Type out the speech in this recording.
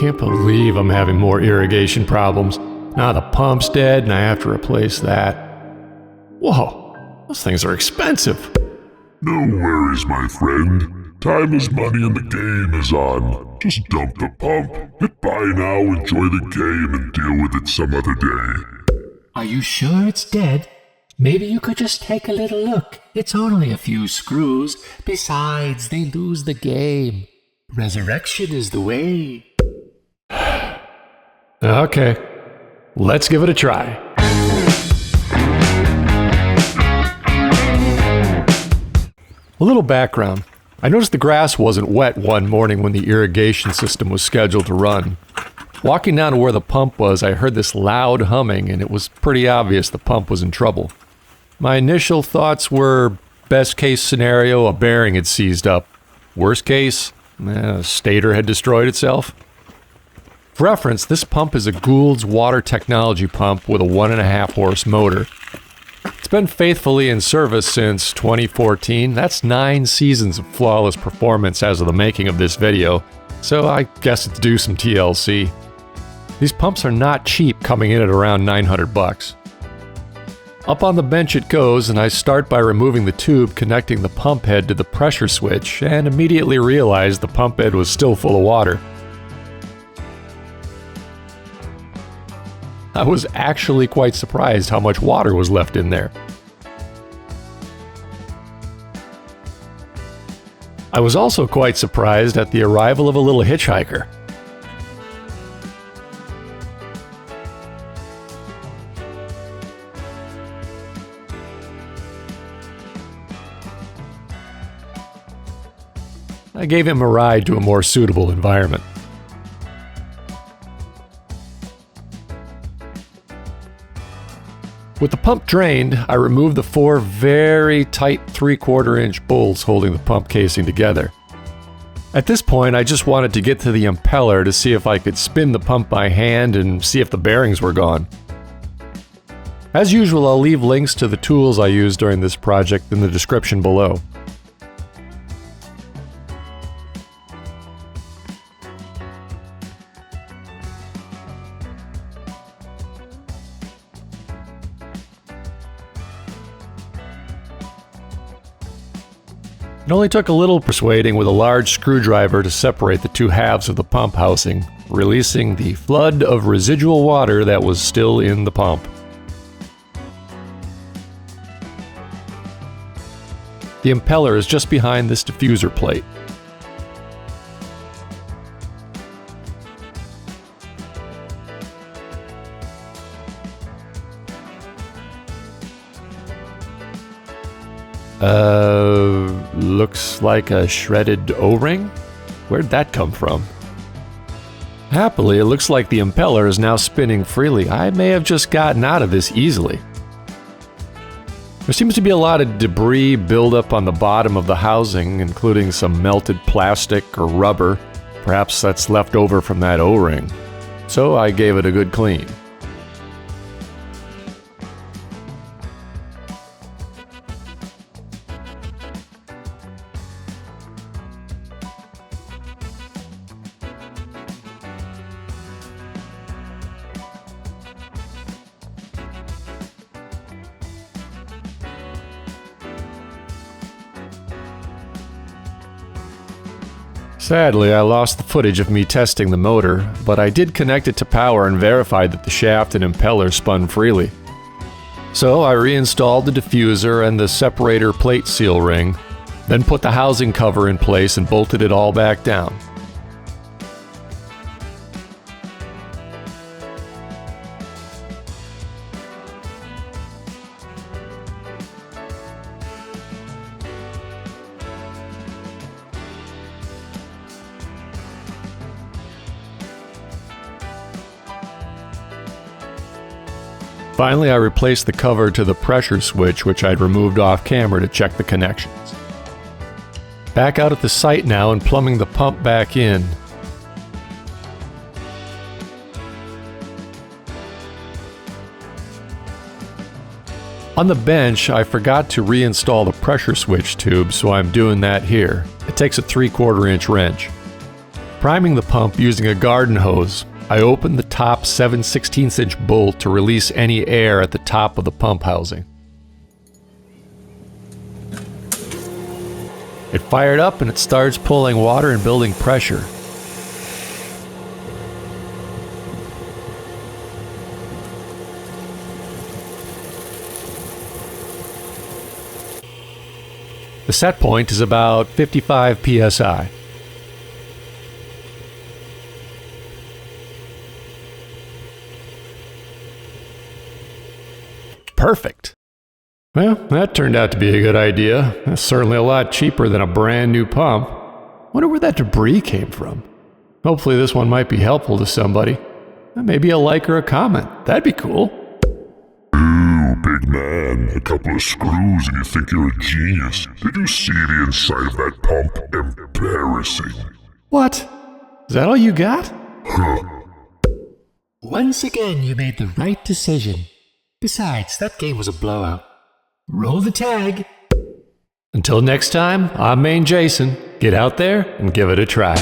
can't believe I'm having more irrigation problems. Now the pump's dead and I have to replace that. Whoa, those things are expensive. No worries, my friend. Time is money and the game is on. Just dump the pump, hit buy now, enjoy the game, and deal with it some other day. Are you sure it's dead? Maybe you could just take a little look. It's only a few screws. Besides, they lose the game. Resurrection is the way. Okay, let's give it a try. A little background. I noticed the grass wasn't wet one morning when the irrigation system was scheduled to run. Walking down to where the pump was, I heard this loud humming, and it was pretty obvious the pump was in trouble. My initial thoughts were, best case scenario, a bearing had seized up. Worst case, a stator had destroyed itself. For reference, this pump is a Goulds Water Technology pump with a 1.5 horse motor. It's been faithfully in service since 2014. That's 9 seasons of flawless performance as of the making of this video, so I guess it's due some TLC. These pumps are not cheap, coming in at around $900. Up on the bench it goes, and I start by removing the tube connecting the pump head to the pressure switch, and immediately realized the pump head was still full of water. I was actually quite surprised how much water was left in there. I was also quite surprised at the arrival of a little hitchhiker. I gave him a ride to a more suitable environment. With the pump drained, I removed the 4 very tight 3/4-inch bolts holding the pump casing together. At this point, I just wanted to get to the impeller to see if I could spin the pump by hand and see if the bearings were gone. As usual, I'll leave links to the tools I used during this project in the description below. It only took a little persuading with a large screwdriver to separate the 2 halves of the pump housing, releasing the flood of residual water that was still in the pump. The impeller is just behind this diffuser plate. Looks like a shredded O-ring? Where'd that come from? Happily, it looks like the impeller is now spinning freely. I may have just gotten out of this easily. There seems to be a lot of debris buildup on the bottom of the housing, including some melted plastic or rubber. Perhaps that's left over from that O-ring. So I gave it a good clean. Sadly, I lost the footage of me testing the motor, but I did connect it to power and verified that the shaft and impeller spun freely. So I reinstalled the diffuser and the separator plate seal ring, then put the housing cover in place and bolted it all back down. Finally, I replaced the cover to the pressure switch, which I'd removed off camera to check the connections. Back out at the site now and plumbing the pump back in. On the bench, I forgot to reinstall the pressure switch tube, so I'm doing that here. It takes a 3/4-inch wrench. Priming the pump using a garden hose, I opened the top 7/16" bolt to release any air at the top of the pump housing. It fired up and it starts pulling water and building pressure. The set point is about 55 psi. Perfect. Well, that turned out to be a good idea. That's certainly a lot cheaper than a brand new pump. Wonder where that debris came from. Hopefully this one might be helpful to somebody. Maybe a like or a comment. That'd be cool. Ooh, big man, a couple of screws and you think you're a genius. Did you see the inside of that pump? Embarrassing. What? Is that all you got? Huh. Once again, you made the right decision. Besides, that game was a blowout. Roll the tag. Until next time, I'm mainejason. Get out there and give it a try.